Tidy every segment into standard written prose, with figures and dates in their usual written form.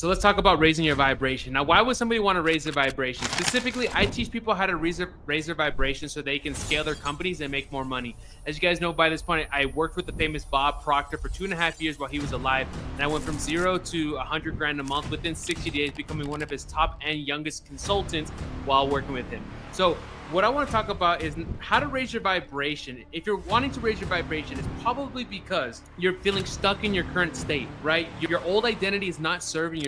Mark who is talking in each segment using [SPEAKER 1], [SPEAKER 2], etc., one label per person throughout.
[SPEAKER 1] So let's talk about raising your vibration. Now, why would somebody want to raise their vibration? Specifically, I teach people how to raise their vibration so they can scale their companies and make more money. As you guys know, by this point, I worked with the famous Bob Proctor for 2.5 years while he was alive. And I went from 0 to 100 grand a month within 60 days, becoming one of his top and youngest consultants while working with him. So what I want to talk about is how to raise your vibration. If you're wanting to raise your vibration, it's probably because you're feeling stuck in your current state, right? Your old identity is not serving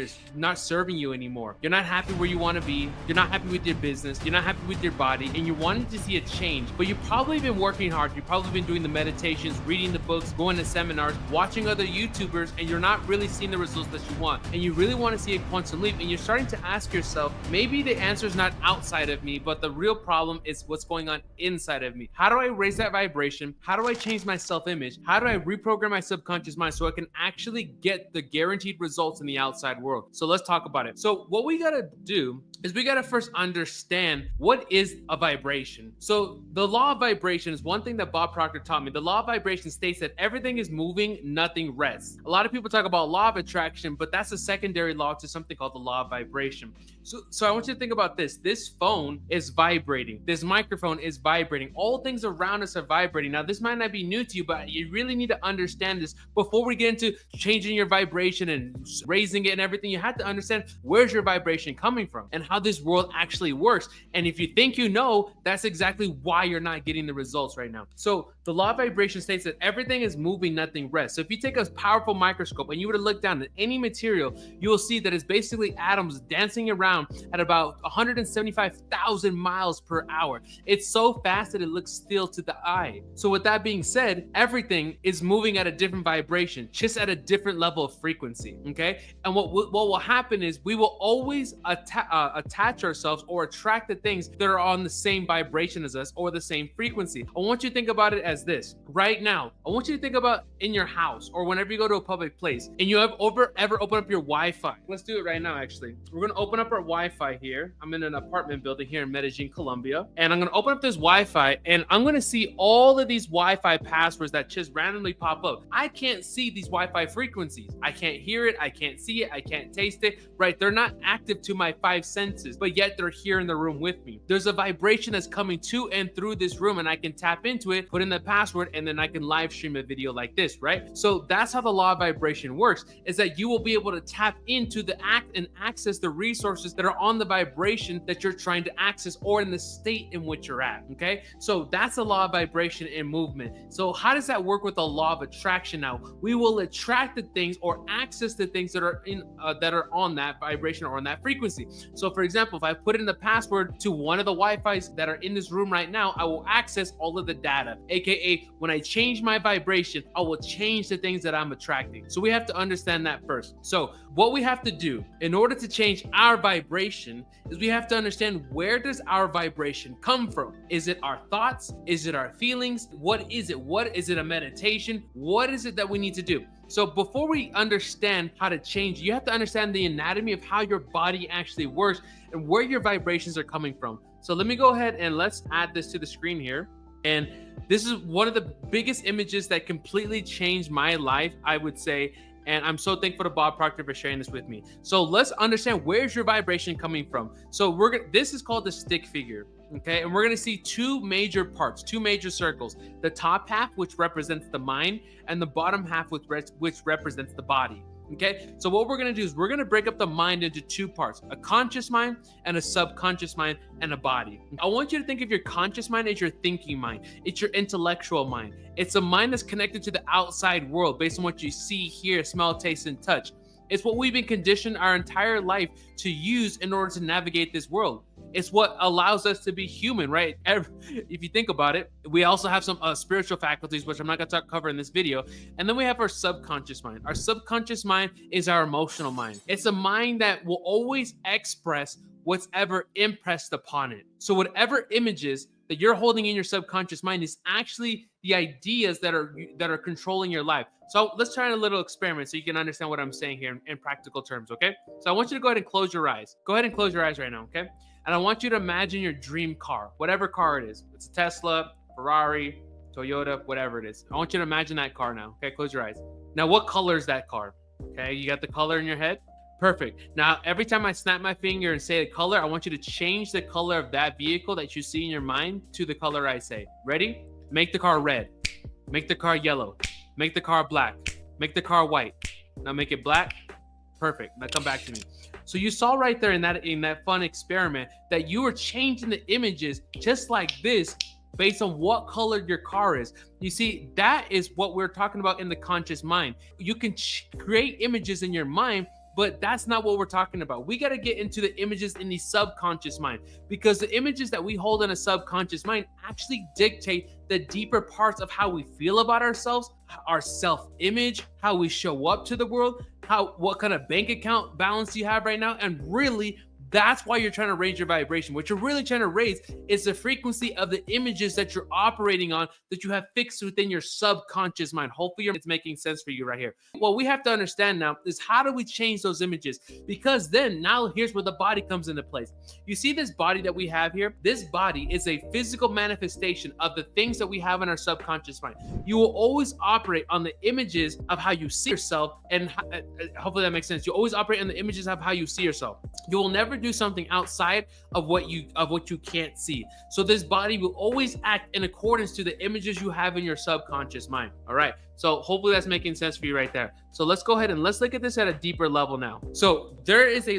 [SPEAKER 1] you anymore. You're not happy where you want to be. You're not happy with your business. You're not happy with your body, and you're wanting to see a change. But you've probably been working hard. You've probably been doing the meditations, reading the books, going to seminars, watching other YouTubers, and you're not really seeing the results that you want. And you really want to see a quantum leap, and you're starting to ask yourself, maybe the answer is not outside of me, but the real problem is what's going on inside of me. How do I raise that vibration? How do I change my self-image? How do I reprogram my subconscious mind so I can actually get the guaranteed results in the outside world? So let's talk about it. So what we got to do is we got to first understand what is a vibration. So the law of vibration is one thing that Bob Proctor taught me. The law of vibration states that everything is moving, nothing rests. A lot of people talk about law of attraction, but that's a secondary law to something called the law of vibration. So I want you to think about this. This phone is vibrating. This microphone is vibrating. All things around us are vibrating. Now, this might not be new to you, but you really need to understand this before we get into changing your vibration and raising it and everything. You have to understand where's your vibration coming from and how this world actually works. And if you think you know, that's exactly why you're not getting the results right now. So the law of vibration states that everything is moving, nothing rests. So if you take a powerful microscope and you were to look down at any material, you will see that it's basically atoms dancing around at about 175,000 miles per hour. It's so fast that it looks still to the eye. So with that being said, everything is moving at a different vibration, just at a different level of frequency, okay? And what will happen is we will always attach ourselves or attract the things that are on the same vibration as us or the same frequency. I want you to think about it as this. Right now, I want you to think about in your house or whenever you go to a public place and you have ever open up your Wi-Fi. Let's do it right now, actually. We're going to open up our Wi-Fi here. I'm in an apartment building here in Medellin, Colombia. And I'm going to open up this Wi-Fi and I'm going to see all of these Wi-Fi passwords that just randomly pop up. I can't see these Wi-Fi frequencies. I can't hear it. I can't see it. I can't taste it, right? They're not active to my five senses, but yet they're here in the room with me. There's a vibration that's coming to and through this room and I can tap into it, put in the password, and then I can live stream a video like this, right? So that's how the law of vibration works, is that you will be able to tap into the act and access the resources that are on the vibration that you're trying to access or in the state in which you're at, okay? So that's the law of vibration and movement. So how does that work with the law of attraction now? We will attract the things or access the things that are in that are on that vibration or on that frequency. So for example, if I put in the password to one of the Wi-Fis that are in this room right now, I will access all of the data, aka when I change my vibration, I will change the things that I'm attracting. So we have to understand that first. So what we have to do in order to change our vibration is we have to understand, where does our vibration come from? Is it our thoughts? Is it our feelings? What is it? What is it? A meditation? What is it that we need to do? So before we understand how to change, you have to understand the anatomy of how your body actually works and where your vibrations are coming from. So let me go ahead and let's add this to the screen here. And this is one of the biggest images that completely changed my life, I would say. And I'm so thankful to Bob Proctor for sharing this with me. So let's understand, where's your vibration coming from? So this is called the stick figure. Okay, and we're going to see two major parts, two major circles. The top half, which represents the mind, and the bottom half, which represents the body. Okay, so what we're going to do is we're going to break up the mind into two parts: a conscious mind and a subconscious mind and a body. I want you to think of your conscious mind as your thinking mind. It's your intellectual mind. It's a mind that's connected to the outside world based on what you see, hear, smell, taste, and touch. It's what we've been conditioned our entire life to use in order to navigate this world. It's what allows us to be human, right? If you think about it, we also have some spiritual faculties, which I'm not going to cover in this video. And then we have our subconscious mind. Our subconscious mind is our emotional mind. It's a mind that will always express what's ever impressed upon it. So whatever images that you're holding in your subconscious mind is actually the ideas that are controlling your life. So let's try a little experiment so you can understand what I'm saying here in practical terms, okay? So I want you to go ahead and close your eyes. Go ahead and close your eyes right now, okay? And I want you to imagine your dream car, whatever car it is. It's a Tesla, Ferrari, Toyota, whatever it is. I want you to imagine that car now, okay? Close your eyes. Now, what color is that car? Okay, you got the color in your head? Perfect. Now, every time I snap my finger and say a color, I want you to change the color of that vehicle that you see in your mind to the color I say. Ready? Make the car red. Make the car yellow. Make the car black. Make the car white. Now make it black. Perfect. Now come back to me. So you saw right there in that fun experiment that you were changing the images just like this based on what color your car is. You see, that is what we're talking about in the conscious mind. You can create images in your mind, but that's not what we're talking about. We got to get into the images in the subconscious mind, because the images that we hold in a subconscious mind actually dictate the deeper parts of how we feel about ourselves, our self-image, how we show up to the world, what kind of bank account balance you have right now. And really, that's why you're trying to raise your vibration. What you're really trying to raise is the frequency of the images that you're operating on, that you have fixed within your subconscious mind. Hopefully it's making sense for you right here. What we have to understand now is, how do we change those images? Because then now here's where the body comes into place. You see this body that we have here? This body is a physical manifestation of the things that we have in our subconscious mind. You will always operate on the images of how you see yourself, and hopefully that makes sense. You always operate on the images of how you see yourself. You will never do something outside of what you can't see. So this body will always act in accordance to the images you have in your subconscious mind. All right. So hopefully that's making sense for you right there. So let's go ahead and let's look at this at a deeper level now. So there is a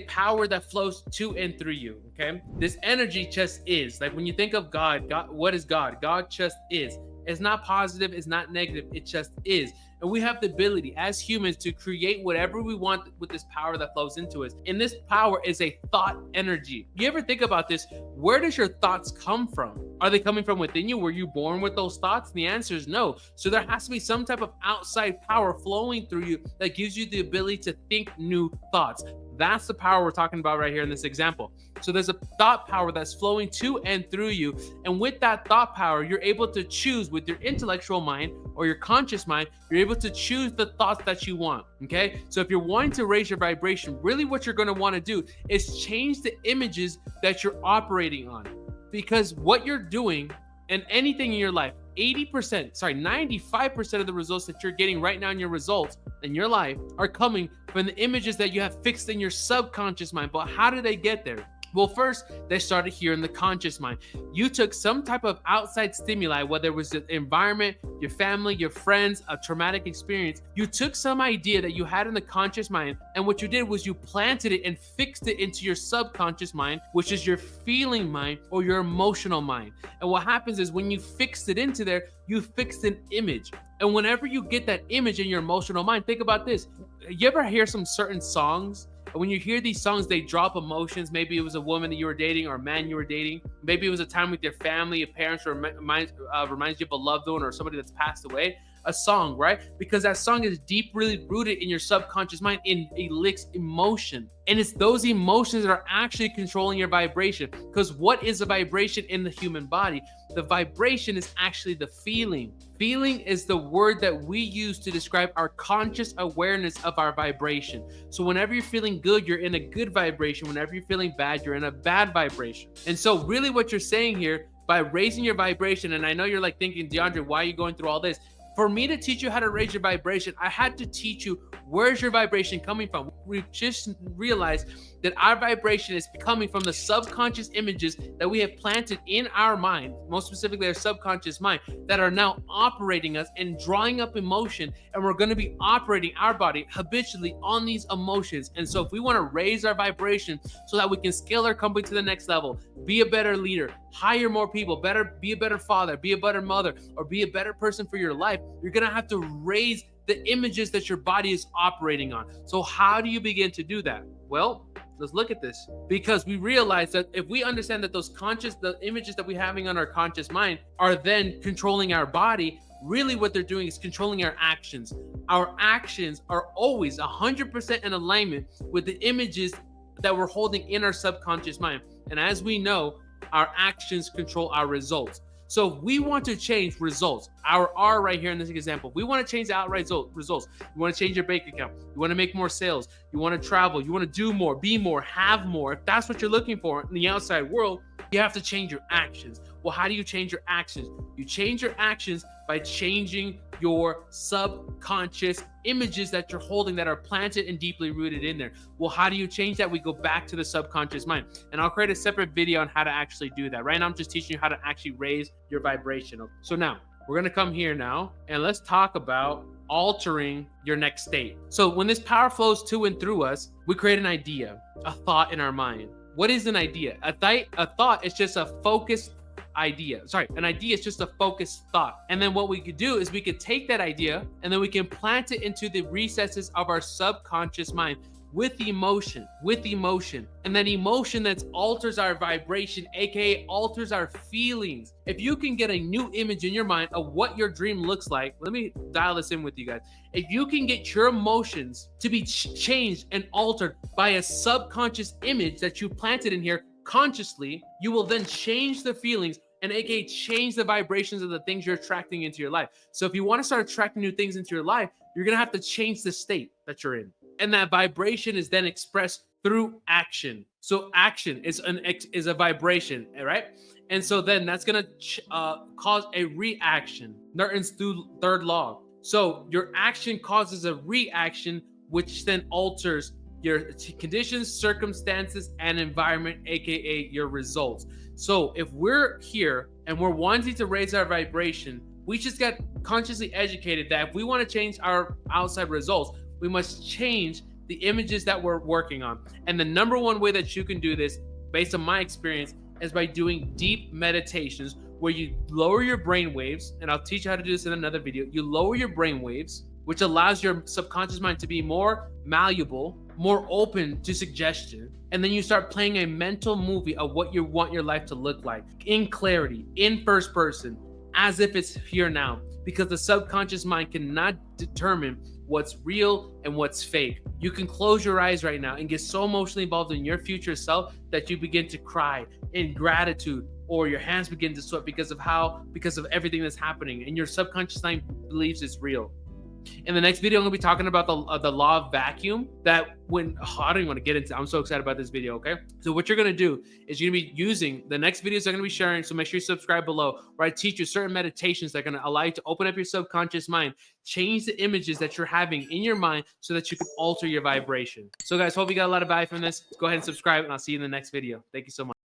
[SPEAKER 1] power that flows to and through you. Okay. This energy just is. Like when you think of God, what is God? God just is. It's not positive, it's not negative, it just is. And we have the ability as humans to create whatever we want with this power that flows into us. And this power is a thought energy. You ever think about this? Where does your thoughts come from? Are they coming from within you? Were you born with those thoughts? And the answer is no. So there has to be some type of outside power flowing through you that gives you the ability to think new thoughts. That's the power we're talking about right here in this example. So there's a thought power that's flowing to and through you. And with that thought power, you're able to choose with your intellectual mind or your conscious mind, you're able to choose the thoughts that you want. Okay. So if you're wanting to raise your vibration, really what you're going to want to do is change the images that you're operating on. Because what you're doing and anything in your life, 95% of the results that you're getting right now in your results in your life are coming from the images that you have fixed in your subconscious mind. But how did they get there? Well, first, they started here in the conscious mind. You took some type of outside stimuli, whether it was the environment, your family, your friends, a traumatic experience. You took some idea that you had in the conscious mind, and what you did was you planted it and fixed it into your subconscious mind, which is your feeling mind or your emotional mind. And what happens is when you fixed it into there, you fixed an image. And whenever you get that image in your emotional mind, think about this. You ever hear some certain songs? When you hear these songs, they drop emotions. Maybe it was a woman that you were dating or a man you were dating. Maybe it was a time with your family, your parents, or reminds you of a loved one or somebody that's passed away. A song, right? Because that song is deeply rooted in your subconscious mind and it licks emotion. And it's those emotions that are actually controlling your vibration. Because what is a vibration in the human body? The vibration is actually the feeling. Feeling is the word that we use to describe our conscious awareness of our vibration. So whenever you're feeling good, you're in a good vibration. Whenever you're feeling bad, you're in a bad vibration. And so really what you're saying here, by raising your vibration, and I know you're like thinking, DeAndre, why are you going through all this? For me to teach you how to raise your vibration, I had to teach you where's your vibration coming from. We've just realized that our vibration is coming from the subconscious images that we have planted in our mind, most specifically our subconscious mind, that are now operating us and drawing up emotion. And we're going to be operating our body habitually on these emotions. And so if we want to raise our vibration so that we can scale our company to the next level, be a better leader, hire more people, be a better father, be a better mother, or be a better person for your life, you're going to have to raise the images that your body is operating on. So how do you begin to do that? Well, let's look at this, because we realize that if we understand that the images that we're having on our conscious mind are then controlling our body, really what they're doing is controlling our actions. Our actions are always 100% in alignment with the images that we're holding in our subconscious mind. And as we know, our actions control our results. So if we want to change results, our R right here in this example, we want to change the outright results. You want to change your bank account. You want to make more sales. You want to travel. You want to do more, be more, have more. If that's what you're looking for in the outside world, you have to change your actions. Well, how do you change your actions? You change your actions by changing your subconscious images that you're holding that are planted and deeply rooted in there. Well, how do you change that? We go back to the subconscious mind, and I'll create a separate video on how to actually do that. Right now, I'm just teaching you how to actually raise your vibration. So now we're going to come here now and let's talk about altering your next state. So when this power flows to and through us, we create an idea, a thought in our mind. What is an idea? A thought is just a focused idea. An idea is just a focused thought. And then what we could do is we could take that idea and then we can plant it into the recesses of our subconscious mind with emotion. And then emotion that alters our vibration, aka alters our feelings. If you can get a new image in your mind of what your dream looks like, let me dial this in with you guys. If you can get your emotions to be changed and altered by a subconscious image that you planted in here consciously, you will then change the feelings and aka change the vibrations of the things you're attracting into your life. So if you want to start attracting new things into your life, you're going to have to change the state that you're in. And that vibration is then expressed through action. So action is a vibration, right? And so then that's going to cause a reaction. Newton's third law. So your action causes a reaction, which then alters your conditions, circumstances, and environment, aka your results. So if we're here and we're wanting to raise our vibration, we just got consciously educated that if we want to change our outside results, we must change the images that we're working on. And the number one way that you can do this, based on my experience, is by doing deep meditations where you lower your brain waves. And I'll teach you how to do this in another video. You lower your brain waves, which allows your subconscious mind to be more malleable, more open to suggestion. And then you start playing a mental movie of what you want your life to look like in clarity, in first person, as if it's here now, because the subconscious mind cannot determine what's real and what's fake. You can close your eyes right now and get so emotionally involved in your future self that you begin to cry in gratitude, or your hands begin to sweat because of everything that's happening, and your subconscious mind believes it's real. In the next video, I'm going to be talking about the law of vacuum I don't even want to get into. I'm so excited about this video, okay? So what you're going to do is you're going to be using the next videos I'm going to be sharing, so make sure you subscribe below, where I teach you certain meditations that are going to allow you to open up your subconscious mind, change the images that you're having in your mind so that you can alter your vibration. So guys, hope you got a lot of value from this. Go ahead and subscribe, and I'll see you in the next video. Thank you so much.